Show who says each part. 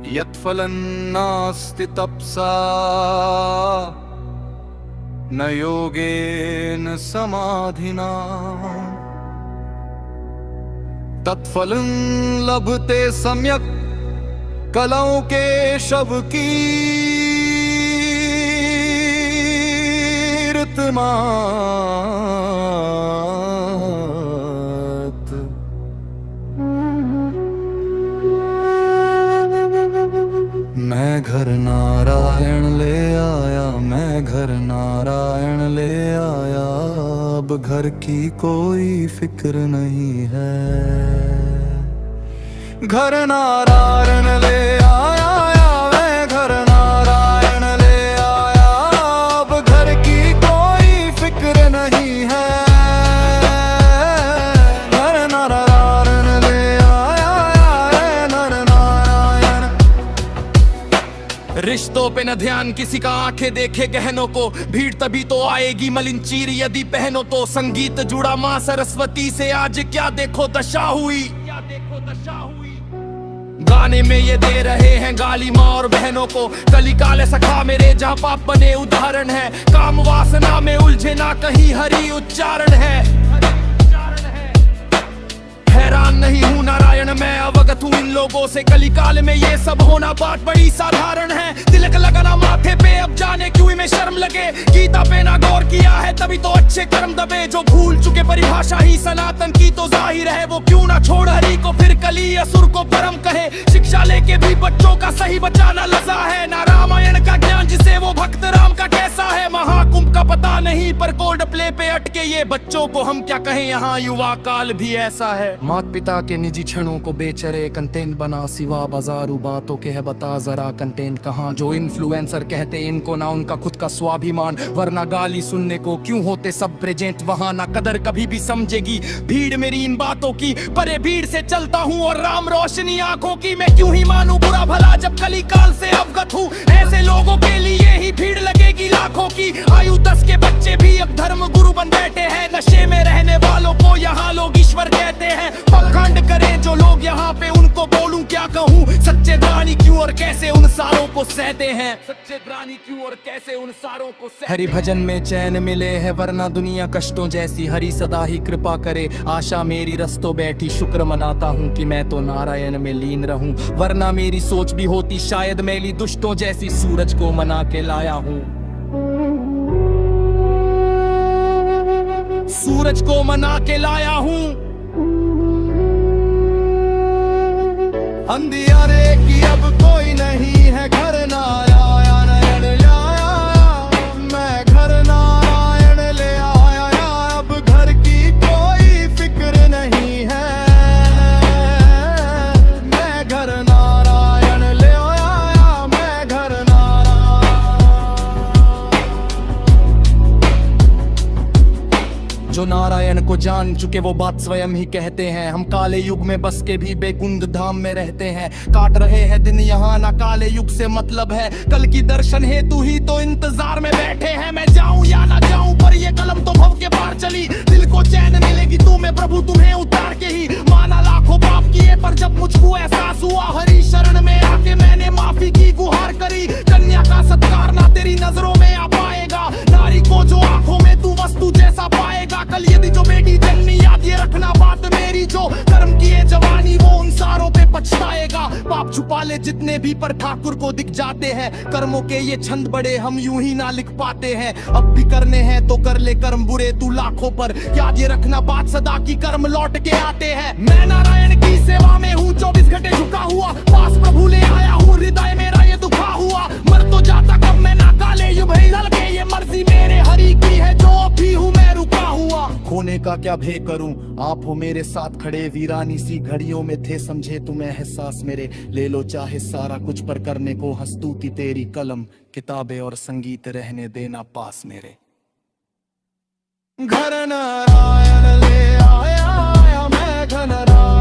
Speaker 1: यत्फलन्नास्ति तपसा न योगेन समाधिना तत्फलं लभते सम्यक कलौ केशव कीर्तमात। मैं घर नारायण ले आया, मैं घर नारायण ले आया, अब घर की कोई फिक्र नहीं है। घर नारायण ले आया, मैं घर नारायण ले आया, अब घर की कोई फिक्र नहीं है। घर नारायण ले आया, नर नारायण।
Speaker 2: रिश्तों पे न ध्यान किसी का, आंखें देखे गहनों को, भीड़ तभी तो आएगी मलिन चीर यदि पहनो तो। संगीत जुड़ा माँ सरस्वती से, आज क्या देखो दशा हुई, क्या देखो दशा हुई। गाने में ये दे रहे हैं गाली माँ और बहनों को, कली काले सखा मेरे जहाँ पाप बने उदाहरण है। काम वासना में उलझे ना कहीं हरि उच्चारण है। हैरान नहीं हूँ नारायण मैं, अवगत हूँ इन लोगों से, कली काल में ये सब होना बात बड़ी साधारण है। तिलक लगाना माथे पे अब जाने क्यों में शर्म लगे, गीता पे ना गौर किया है तभी तो अच्छे कर्म दबे। जो भूल चुके परिभाषा ही सनातन की तो जाहिर है, वो क्यों ना छोड़ हरि को फिर कली असुर को परम कहे। शिक्षा लेके भी बच्चों का सही बचाना लजा है, ना रामायण का ज्ञान जिसे वो भक्त राम का कैसा है। महाकुंभ का पता नहीं पर कोल्ड प्ले पे अटके ये बच्चों को हम क्या कहें, यहाँ युवा काल भी ऐसा है। माता पिता के निजी क्षणों को बेचरे कंटेंट बना, सिवा बाजारू बातों के है बता जरा कंटेंट कहाँ। जो इन्फ्लुएंसर कहते इनको ना उनका खुद का स्वाभिमान, वरना गाली सुनने को क्यों होते सब प्रेजेंट वहाँ। ना कदर कभी भी समझेगी भीड़ मेरी इन बातों की, परे भीड़ से चलता हूँ और राम रोशनी आंखों की। मैं क्यों ही मानूं बुरा भला जब कली काल से अवगत हूँ, ऐसे लोगों के लिए ही भीड़ लगेगी लाखों की। आयु 10 के बच्चे भी अब धर्म गुरु बन बैठे हैं, नशे में रहने वालों को यहाँ लोग ईश्वर कहते हैं। पखंड करें जो लोग यहाँ पे उनको बोलूं क्या कहूँ, सच्चे दानी क्यों और कैसे उन सारों को सहते हैं। सच्चे दानी क्यों और कैसे उन सारों को सहते। हरि भजन में चैन मिले है वरना दुनिया कष्टों जैसी, हरि सदा ही कृपा करे आशा मेरी रस्तों बैठी। शुक्र मनाता हूँ कि मैं तो नारायण में लीन रहूं, वरना मेरी सोच भी होती शायद मैली दुष्टों जैसी। सूरज को मना के लाया हूँ, सूरज को मना के लाया हूँ।
Speaker 1: अंधियारे की अब कोई नहीं है, घर नारायण ले आया, मैं घर नारायण ले आया, अब घर की कोई फिक्र नहीं है। मैं घर नारायण ले आया, मैं घर नारायण।
Speaker 2: जो नारायण को जान चुके वो बात स्वयं ही कहते हैं, हम काले युग में बस के भी बेकुंद धाम में रहते हैं। काट रहे हैं दिन यहाँ ना काले युग से मतलब है, कल की दर्शन हेतु ही तो इंतजार में बैठे हैं। मैं जाऊं या ना जाऊं पर ये कलम तो भव के पार चली, दिल को चैन मिलेगी तुम्हें प्रभु तुम्हें उतार के ही। माना लाखों पाप किए पर जब मुझको एहसास हुआ, हरि शरण में आके मैंने माफी की गुहार करी। कन्या का सत्कार ना तेरी नजरों में आ पाएगा, नारी को जो आंखों में तू वस्तु जैसा पाएगा। कल यदि जो बेटी जन्मी याद ये रखना बात मेरी, जो कर्म किए जवानी वो उन सारों पे पछताएगा। पाप छुपा ले जितने भी पर ठाकुर को दिख जाते हैं, कर्मों के ये छंद बड़े हम यूं ही ना लिख पाते हैं। अब भी करने हैं तो कर ले कर्म बुरे तू लाखों पर, याद ये रखना बात सदा की कर्म लौट के आते हैं। मैं नारायण की सेवा में हूँ 24 घंटे झुका हुआ, पास प्रभु ले आया हूँ हृदय मेरा ये दुखा हुआ। मर तो जाता कब मैं ना काले युग ही लल के, ये मर्जी मेरे हरि की है जो भी हूँ मैं रुका हुआ। खोने का क्या भय करूं, आप हो मेरे साथ खड़े, वीरानी सी घड़ियों में थे समझे तुम्हें एहसास मेरे। ले लो चाहे सारा कुछ पर करने को हंसतूती तेरी कलम, किताबें और संगीत रहने देना पास मेरे।
Speaker 1: घर नारायण ले आया, मैं घर नारायण।